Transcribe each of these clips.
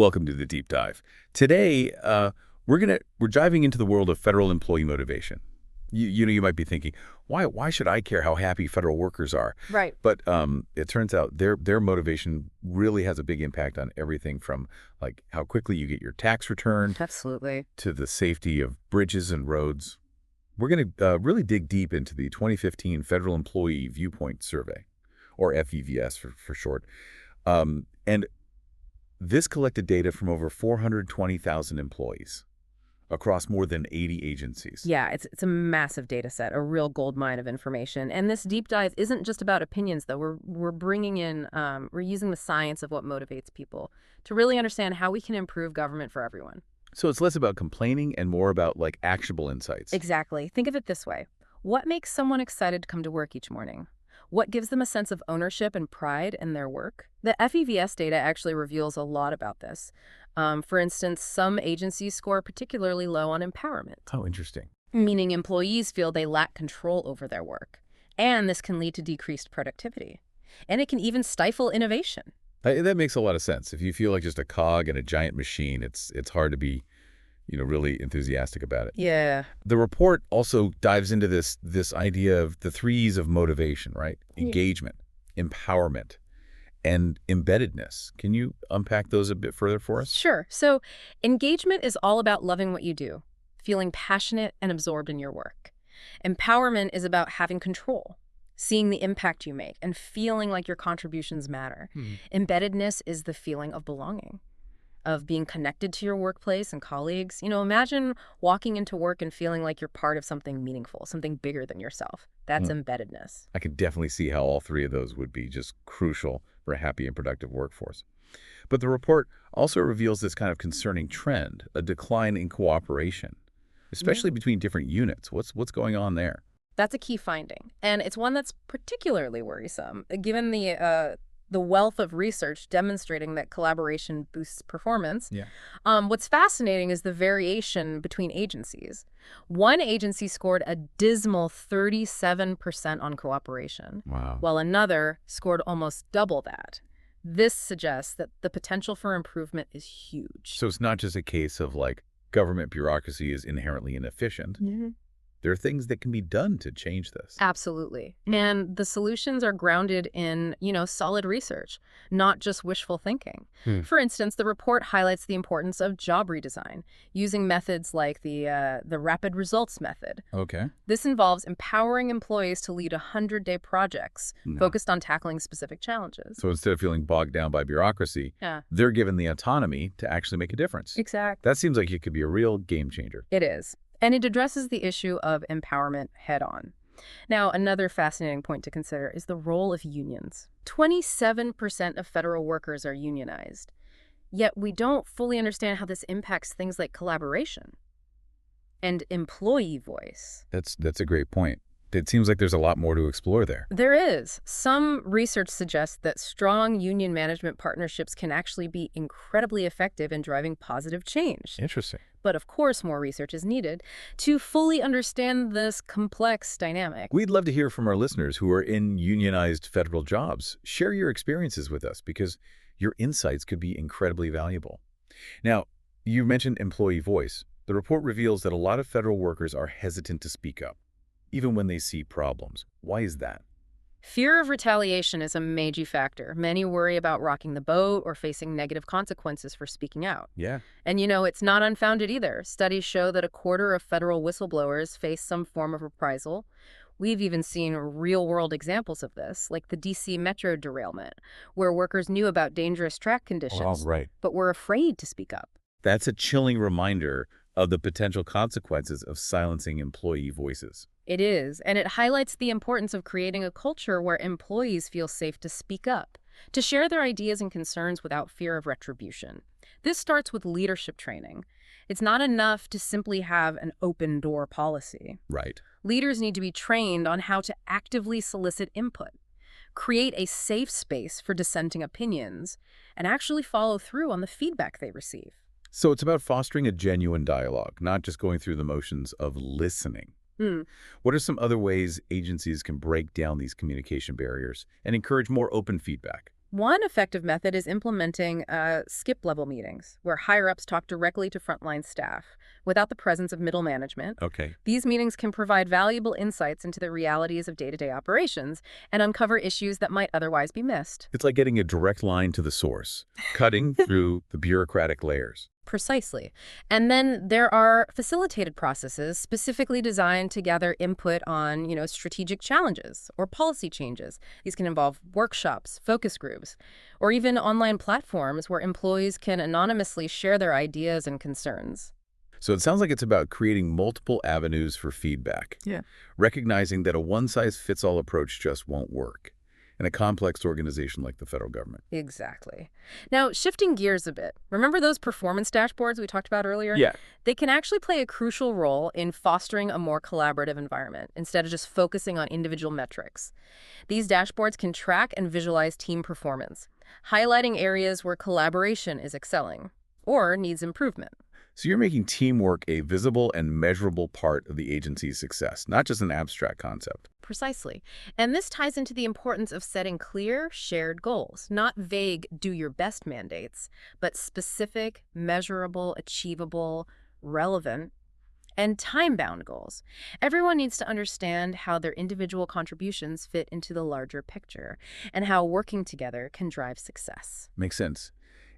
Welcome to the deep dive. Today, we're diving into the world of federal employee motivation. You might be thinking, why should I care how happy federal workers are? Right. But it turns out their motivation really has a big impact on everything from like how quickly you get your tax return Absolutely. to the safety of bridges and roads. We're going to really dig deep into the 2015 Federal Employee Viewpoint Survey, or FEVS for short. And this collected data from over 420,000 employees across more than 80 agencies. Yeah, it's a massive data set, a real gold mine of information. And this deep dive isn't just about opinions, though. We're bringing in, we're using the science of what motivates people to really understand how we can improve government for everyone. So it's less about complaining and more about like actionable insights. Exactly. Think of it this way. What makes someone excited to come to work each morning? What gives them a sense of ownership and pride in their work? The FEVS data actually reveals a lot about this. For instance, some agencies score particularly low on empowerment, Oh, interesting. meaning employees feel they lack control over their work. And this can lead to decreased productivity. And it can even stifle innovation. That makes a lot of sense. If you feel like just a cog in a giant machine, it's hard to be, really enthusiastic about it. Yeah. The report also dives into this idea of the 3 E's of motivation, right? Yeah. Engagement, empowerment, and embeddedness. Can you unpack those a bit further for us? Sure. So engagement is all about loving what you do, feeling passionate and absorbed in your work. Empowerment is about having control, seeing the impact you make, and feeling like your contributions matter. Embeddedness is the feeling of belonging, of being connected to your workplace and colleagues. Imagine walking into work and feeling like you're part of something meaningful, something bigger than yourself. That's embeddedness. I could definitely see how all 3 of those would be just crucial for a happy and productive workforce. But the report also reveals this kind of concerning trend, a decline in cooperation, especially between different units. What's going on there? That's a key finding, and it's one that's particularly worrisome, given the wealth of research demonstrating that collaboration boosts performance. Yeah. What's fascinating is the variation between agencies. One agency scored a dismal 37% on cooperation, Wow. while another scored almost double that. This suggests that the potential for improvement is huge. So it's not just a case of like government bureaucracy is inherently inefficient. There are things that can be done to change this. Absolutely. And the solutions are grounded in, solid research, not just wishful thinking. For instance, the report highlights the importance of job redesign, using methods like the rapid results method. Okay. This involves empowering employees to lead 100-day projects focused on tackling specific challenges. So instead of feeling bogged down by bureaucracy, Yeah, they're given the autonomy to actually make a difference. exactly. That seems like it could be a real game changer. It is. And it addresses the issue of empowerment head-on. Now, another fascinating point to consider is the role of unions. 27% of federal workers are unionized, yet we don't fully understand how this impacts things like collaboration and employee voice. That's a great point. It seems like there's a lot more to explore there. There is. Some research suggests that strong union management partnerships can actually be incredibly effective in driving positive change. Interesting. But of course, more research is needed to fully understand this complex dynamic. We'd love to hear from our listeners who are in unionized federal jobs. Share your experiences with us because your insights could be incredibly valuable. Now, you mentioned employee voice. The report reveals that a lot of federal workers are hesitant to speak up, even when they see problems. Why is that? Fear of retaliation is a major factor. Many worry about rocking the boat or facing negative consequences for speaking out. Yeah. And it's not unfounded either. Studies show that a quarter of federal whistleblowers face some form of reprisal. We've even seen real-world examples of this, like the D.C. Metro derailment, where workers knew about dangerous track conditions, right. but were afraid to speak up. That's a chilling reminder of the potential consequences of silencing employee voices. It is, and it highlights the importance of creating a culture where employees feel safe to speak up, to share their ideas and concerns without fear of retribution. This starts with leadership training. It's not enough to simply have an open-door policy. Right. Leaders need to be trained on how to actively solicit input, create a safe space for dissenting opinions, and actually follow through on the feedback they receive. So it's about fostering a genuine dialogue, not just going through the motions of listening. What are some other ways agencies can break down these communication barriers and encourage more open feedback? One effective method is implementing skip-level meetings, where higher-ups talk directly to frontline staff without the presence of middle management. Okay. These meetings can provide valuable insights into the realities of day-to-day operations and uncover issues that might otherwise be missed. It's like getting a direct line to the source, cutting through the bureaucratic layers. Precisely. And then there are facilitated processes specifically designed to gather input on, strategic challenges or policy changes. These can involve workshops, focus groups, or even online platforms where employees can anonymously share their ideas and concerns. So it sounds like it's about creating multiple avenues for feedback, Yeah. recognizing that a one-size-fits-all approach just won't work in a complex organization like the federal government. Exactly. Now, shifting gears a bit, remember those performance dashboards we talked about earlier? Yeah. They can actually play a crucial role in fostering a more collaborative environment instead of just focusing on individual metrics. These dashboards can track and visualize team performance, highlighting areas where collaboration is excelling or needs improvement. So you're making teamwork a visible and measurable part of the agency's success, not just an abstract concept. Precisely. And this ties into the importance of setting clear, shared goals, not vague, do your best mandates, but specific, measurable, achievable, relevant, and time-bound goals. Everyone needs to understand how their individual contributions fit into the larger picture and how working together can drive success. Makes sense.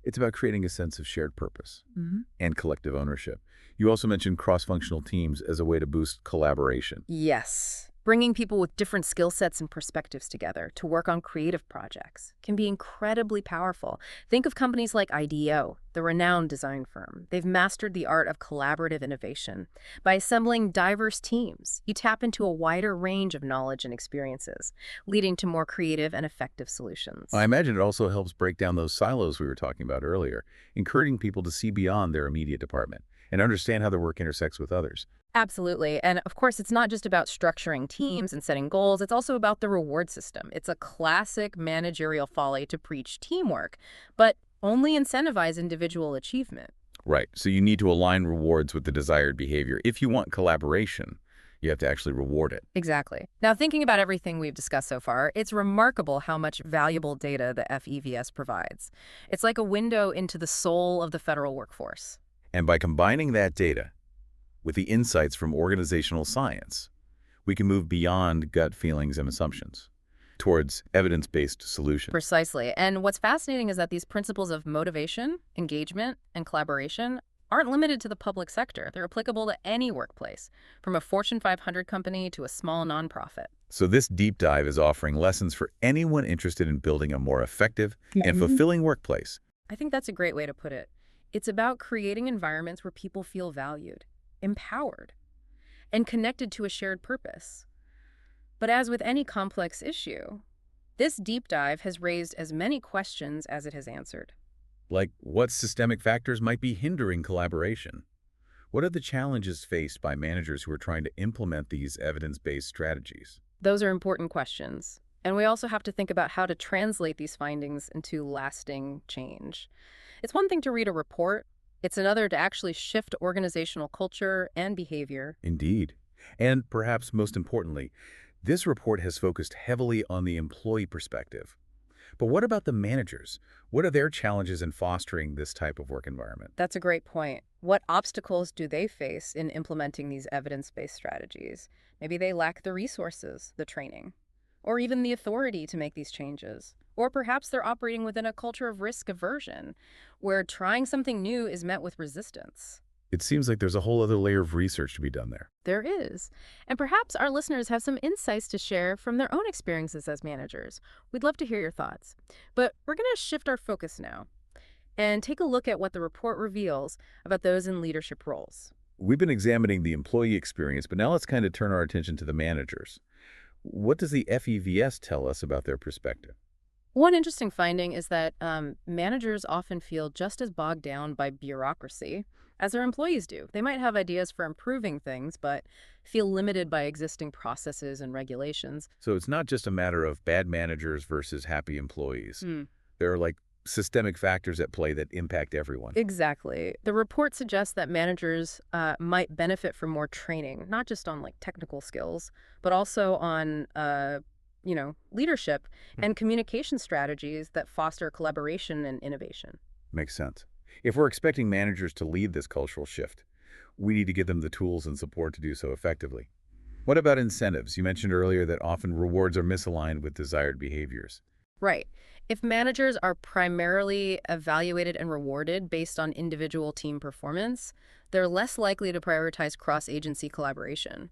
It's about creating a sense of shared purpose Mhm. and collective ownership. You also mentioned cross-functional teams as a way to boost collaboration. Yes. Bringing people with different skill sets and perspectives together to work on creative projects can be incredibly powerful. Think of companies like IDEO, the renowned design firm. They've mastered the art of collaborative innovation. By assembling diverse teams, you tap into a wider range of knowledge and experiences, leading to more creative and effective solutions. I imagine it also helps break down those silos we were talking about earlier, encouraging people to see beyond their immediate department and understand how their work intersects with others. Absolutely. And of course, it's not just about structuring teams and setting goals. It's also about the reward system. It's a classic managerial folly to preach teamwork, but only incentivize individual achievement. Right. So you need to align rewards with the desired behavior. If you want collaboration, you have to actually reward it. Exactly. Now, thinking about everything we've discussed so far, it's remarkable how much valuable data the FEVS provides. It's like a window into the soul of the federal workforce. And by combining that data with the insights from organizational science, we can move beyond gut feelings and assumptions towards evidence-based solutions. Precisely. And what's fascinating is that these principles of motivation, engagement, and collaboration aren't limited to the public sector. They're applicable to any workplace, from a Fortune 500 company to a small nonprofit. So this deep dive is offering lessons for anyone interested in building a more effective and fulfilling workplace. I think that's a great way to put it. It's about creating environments where people feel valued, empowered, and connected to a shared purpose. But as with any complex issue, this deep dive has raised as many questions as it has answered. Like, what systemic factors might be hindering collaboration? What are the challenges faced by managers who are trying to implement these evidence-based strategies? Those are important questions. And we also have to think about how to translate these findings into lasting change. It's one thing to read a report. It's another to actually shift organizational culture and behavior. Indeed. And perhaps most importantly, this report has focused heavily on the employee perspective. But what about the managers? What are their challenges in fostering this type of work environment? That's a great point. What obstacles do they face in implementing these evidence-based strategies? Maybe they lack the resources, the training, or even the authority to make these changes. Or perhaps they're operating within a culture of risk aversion, where trying something new is met with resistance. It seems like there's a whole other layer of research to be done there. There is. And perhaps our listeners have some insights to share from their own experiences as managers. We'd love to hear your thoughts. But we're going to shift our focus now and take a look at what the report reveals about those in leadership roles. We've been examining the employee experience, but now let's kind of turn our attention to the managers. What does the FEVS tell us about their perspective? One interesting finding is that managers often feel just as bogged down by bureaucracy as their employees do. They might have ideas for improving things, but feel limited by existing processes and regulations. So it's not just a matter of bad managers versus happy employees. Hmm. There are like systemic factors at play that impact everyone. Exactly. The report suggests that managers might benefit from more training, not just on like technical skills, but also on leadership and communication strategies that foster collaboration and innovation. Makes sense. If we're expecting managers to lead this cultural shift, we need to give them the tools and support to do so effectively. What about incentives? You mentioned earlier that often rewards are misaligned with desired behaviors. Right. If managers are primarily evaluated and rewarded based on individual team performance, they're less likely to prioritize cross-agency collaboration.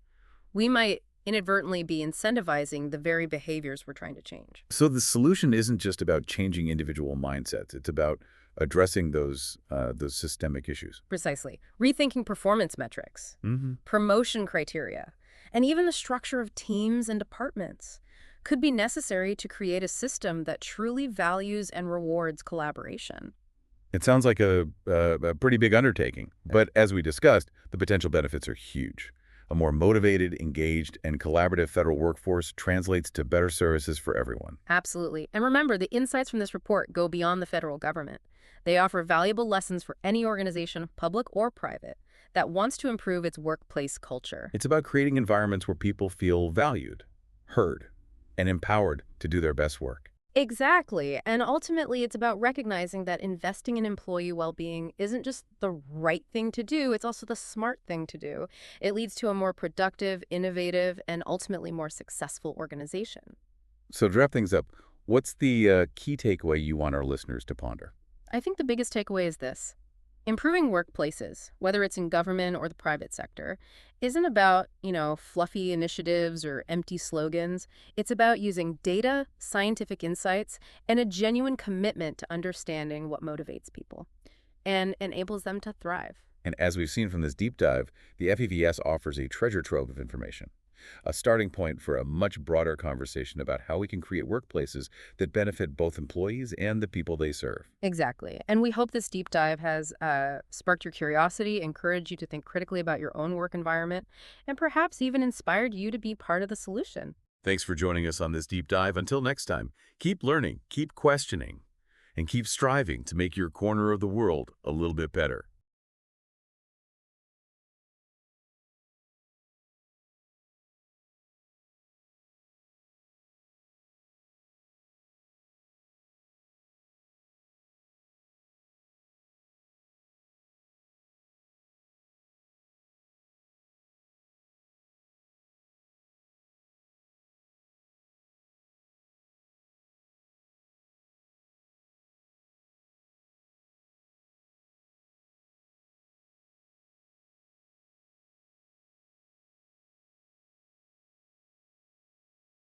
We might inadvertently be incentivizing the very behaviors we're trying to change. So the solution isn't just about changing individual mindsets. It's about addressing those systemic issues. Precisely. Rethinking performance metrics, promotion criteria, and even the structure of teams and departments could be necessary to create a system that truly values and rewards collaboration. It sounds like a pretty big undertaking, but as we discussed, the potential benefits are huge. A more motivated, engaged, and collaborative federal workforce translates to better services for everyone. Absolutely. And remember, the insights from this report go beyond the federal government. They offer valuable lessons for any organization, public or private, that wants to improve its workplace culture. It's about creating environments where people feel valued, heard, and empowered to do their best work. Exactly. And ultimately, it's about recognizing that investing in employee well-being isn't just the right thing to do, it's also the smart thing to do. It leads to a more productive, innovative, and ultimately more successful organization. So to wrap things up, what's the key takeaway you want our listeners to ponder? I think the biggest takeaway is this. Improving workplaces, whether it's in government or the private sector, isn't about, fluffy initiatives or empty slogans. It's about using data, scientific insights, and a genuine commitment to understanding what motivates people and enables them to thrive. And as we've seen from this deep dive, the FEVS offers a treasure trove of information, a starting point for a much broader conversation about how we can create workplaces that benefit both employees and the people they serve. Exactly. And we hope this deep dive has sparked your curiosity, encouraged you to think critically about your own work environment, and perhaps even inspired you to be part of the solution. Thanks for joining us on this deep dive. Until next time, keep learning, keep questioning, and keep striving to make your corner of the world a little bit better.